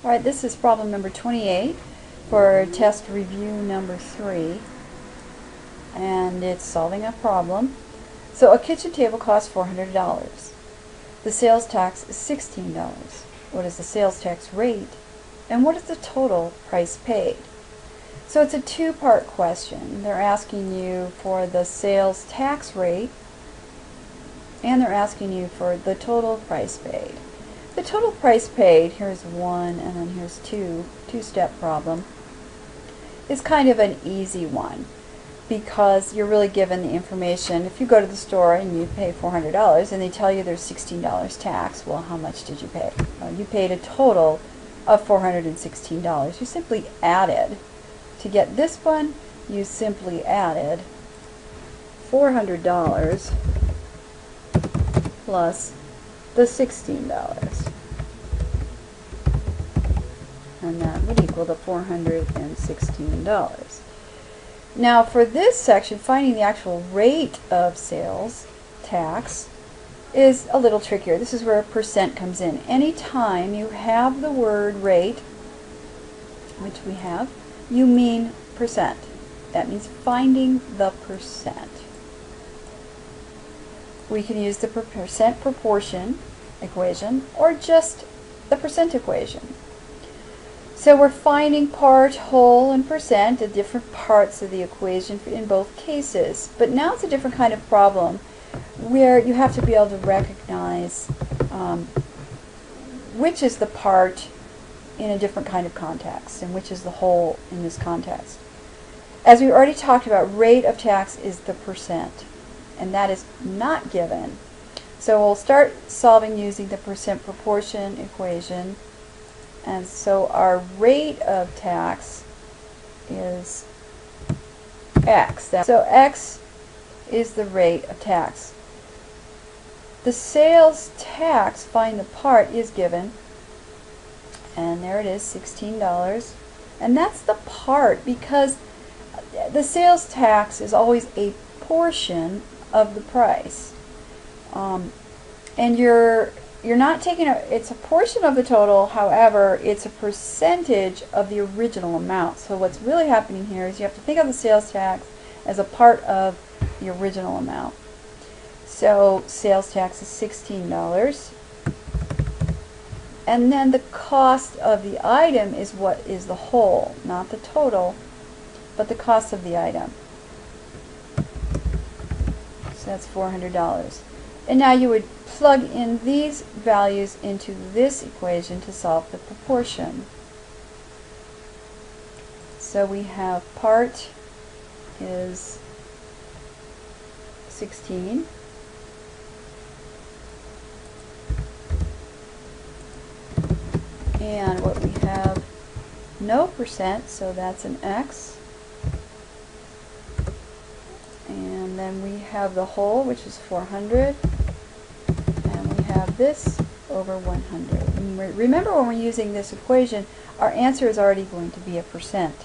Alright, this is problem number 28 for test review number 3, and it's solving a problem. So a kitchen table costs $400. The sales tax is $16. What is the sales tax rate, and what is the total price paid? So it's a two-part question. They're asking you for the sales tax rate, and they're asking you for the total price paid. The total price paid, here's one and then here's two-step problem, is kind of an easy one because you're really given the information. If you go to the store and you pay $400 and they tell you there's $16 tax, well, how much did you pay? You paid a total of $416. You simply added, to get this one, you simply added $400 plus the $16. And that would equal the $416. Now for this section, finding the actual rate of sales tax is a little trickier. This is where a percent comes in. Anytime you have the word rate, which we have, you mean percent. That means finding the percent. We can use the percent proportion equation or just the percent equation. So we're finding part, whole, and percent, the different parts of the equation in both cases. But now it's a different kind of problem where you have to be able to recognize which is the part in a different kind of context and which is the whole in this context. As we already talked about, rate of tax is the percent, and that is not given. So we'll start solving using the percent proportion equation. And so our rate of tax is X. So X is the rate of tax. The sales tax, find the part, is given. And there it is, $16. And that's the part because the sales tax is always a portion of the price. And you're not taking it's a portion of the total, however, it's a percentage of the original amount. So what's really happening here is you have to think of the sales tax as a part of the original amount. So sales tax is $16. And then the cost of the item is what is the whole, not the total, but the cost of the item. So that's $400. And now you would plug in these values into this equation to solve the proportion. So we have part is 16. And what we have, no percent, so that's an X. And then we have the whole, which is 400. Have this over 100. And remember, when we're using this equation, our answer is already going to be a percent.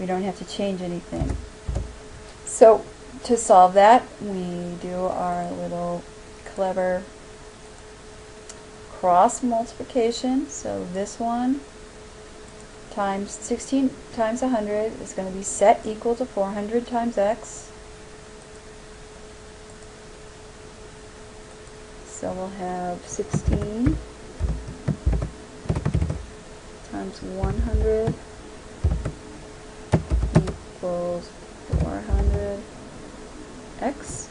We don't have to change anything. So to solve that, we do our little clever cross multiplication. So this one times 16 times 100 is going to be set equal to 400 times X. So we'll have 16 times 100 equals 400x.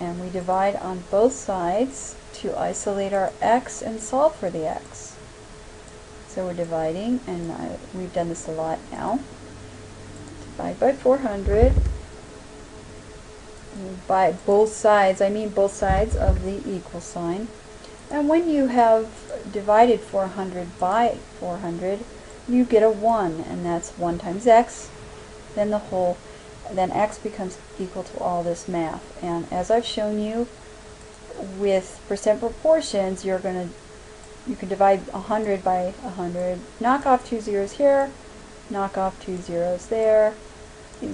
And we divide on both sides to isolate our x and solve for the x. So we're dividing, and we've done this a lot now. Divide by 400. By both sides, I mean both sides of the equal sign. And when you have divided 400 by 400, you get a 1, and that's 1 times x, then the whole, then x becomes equal to all this math. And as I've shown you with percent proportions, you can divide 100 by 100, knock off 2 zeros here, knock off 2 zeros there.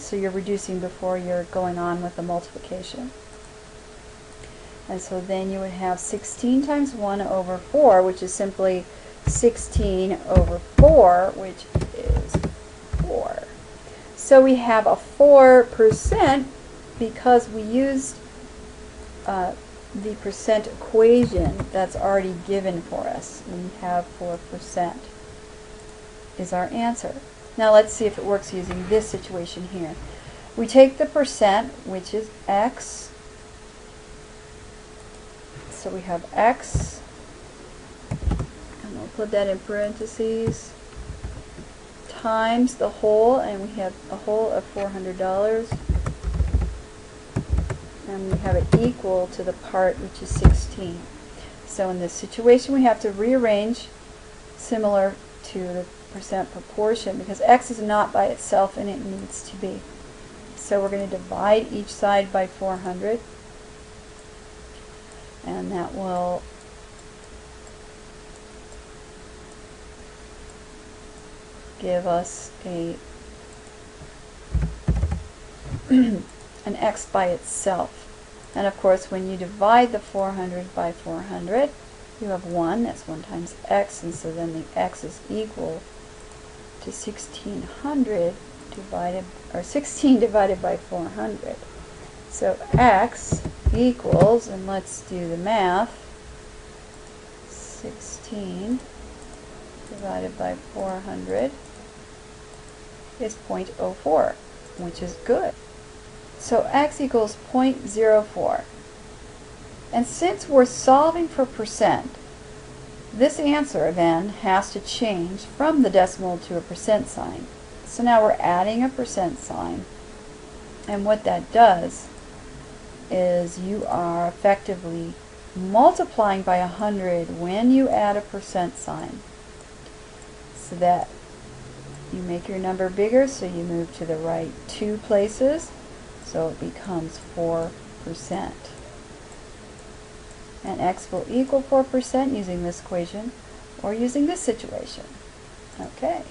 So you're reducing before you're going on with the multiplication. And so then you would have 16 times 1 over 4, which is simply 16 over 4, which is 4. So we have a 4% because we used the percent equation that's already given for us. We have 4% is our answer. Now let's see if it works using this situation here. We take the percent, which is x. So we have x, and we'll put that in parentheses, times the whole, and we have a whole of $400. And we have it equal to the part which is 16. So in this situation we have to rearrange similar to the percent proportion because x is not by itself and it needs to be. So we're going to divide each side by 400, and that will give us a an x by itself. And of course when you divide the 400 by 400 you have 1, that's 1 times x, and so then the x is equal to 1600 divided, or 16 divided by 400. So x equals, and let's do the math, 16 divided by 400 is 0.04, which is good. So x equals 0.04. And since we're solving for percent, this answer then has to change from the decimal to a percent sign. So now we're adding a percent sign, and what that does is you are effectively multiplying by 100 when you add a percent sign, so that you make your number bigger, so you move to the right 2 places, so it becomes 4%. And x will equal 4% using this equation or using this situation. Okay.